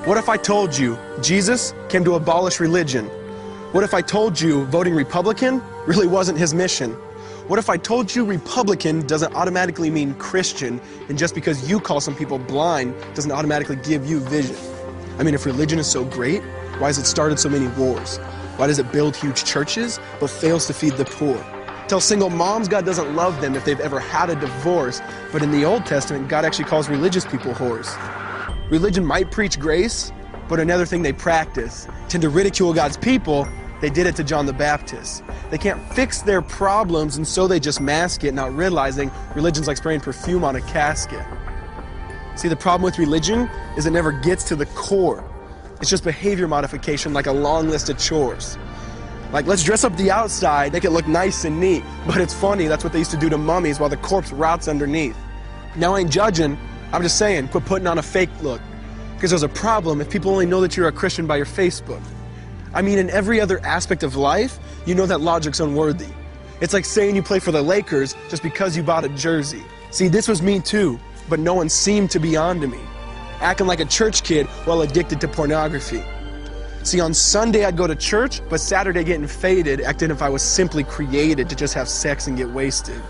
What if I told you Jesus came to abolish religion? What if I told you voting Republican really wasn't his mission? What if I told you Republican doesn't automatically mean Christian, and just because you call some people blind doesn't automatically give you vision? I mean, if religion is so great, why has it started so many wars? Why does it build huge churches but fails to feed the poor? Tell single moms God doesn't love them if they've ever had a divorce, but in the Old Testament, God actually calls religious people whores. Religion might preach grace, but another thing they practice, tend to ridicule God's people. They did it to John the Baptist. They can't fix their problems, and so they just mask it, not realizing religion's like spraying perfume on a casket. See, the problem with religion is it never gets to the core. It's just behavior modification, like a long list of chores. Like, let's dress up the outside, make it look nice and neat. But it's funny, that's what they used to do to mummies while the corpse rots underneath. Now, I ain't judging, I'm just saying, quit putting on a fake look. Because there's a problem if people only know that you're a Christian by your Facebook. I mean, in every other aspect of life, you know that logic's unworthy. It's like saying you play for the Lakers just because you bought a jersey. See, this was me too, but no one seemed to be on to me. Acting like a church kid while addicted to pornography. See, on Sunday I'd go to church, but Saturday getting faded, acting if I was simply created to just have sex and get wasted.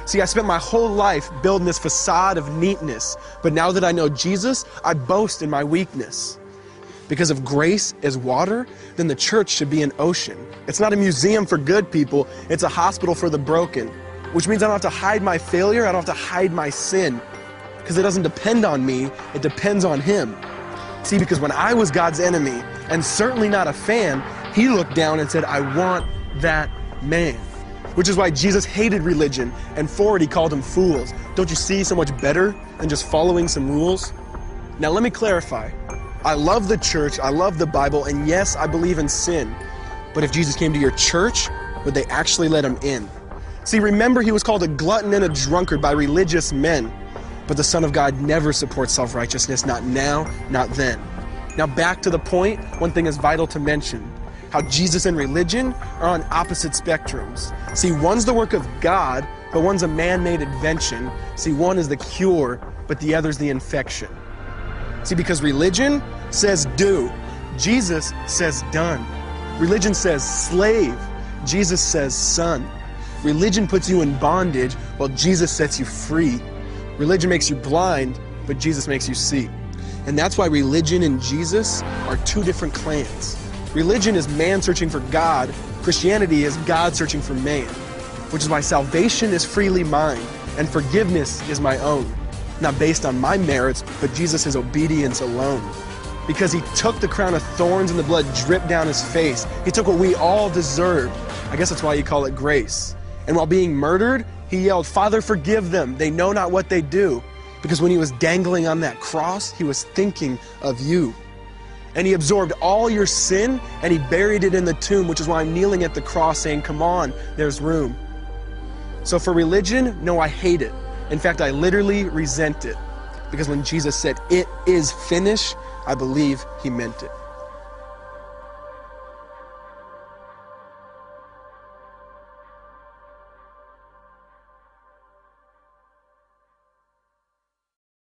See, I spent my whole life building this facade of neatness, but now that I know Jesus, I boast in my weakness. Because if grace is water, then the church should be an ocean. It's not a museum for good people, it's a hospital for the broken. Which means I don't have to hide my failure, I don't have to hide my sin. Because it doesn't depend on me, it depends on Him. See, because when I was God's enemy, and certainly not a fan, He looked down and said, I want that man. Which is why Jesus hated religion, and for it He called them fools. Don't you see so much better than just following some rules? Now let me clarify. I love the church, I love the Bible, and yes, I believe in sin. But if Jesus came to your church, would they actually let Him in? See, remember He was called a glutton and a drunkard by religious men. But the Son of God never supports self-righteousness, not now, not then. Now back to the point, one thing is vital to mention. How Jesus and religion are on opposite spectrums. See, one's the work of God, but one's a man-made invention. See, one is the cure, but the other's the infection. See, because religion says do, Jesus says done. Religion says slave, Jesus says son. Religion puts you in bondage, while Jesus sets you free. Religion makes you blind, but Jesus makes you see. And that's why religion and Jesus are two different clans. Religion is man searching for God. Christianity is God searching for man. Which is why salvation is freely mine, and forgiveness is my own. Not based on my merits, but Jesus' obedience alone. Because He took the crown of thorns and the blood dripped down His face. He took what we all deserved. I guess that's why you call it grace. And while being murdered, He yelled, Father, forgive them. They know not what they do. Because when He was dangling on that cross, He was thinking of you. And He absorbed all your sin, and He buried it in the tomb, which is why I'm kneeling at the cross saying, come on, there's room. So for religion, no, I hate it. In fact, I literally resent it. Because when Jesus said, it is finished, I believe He meant it.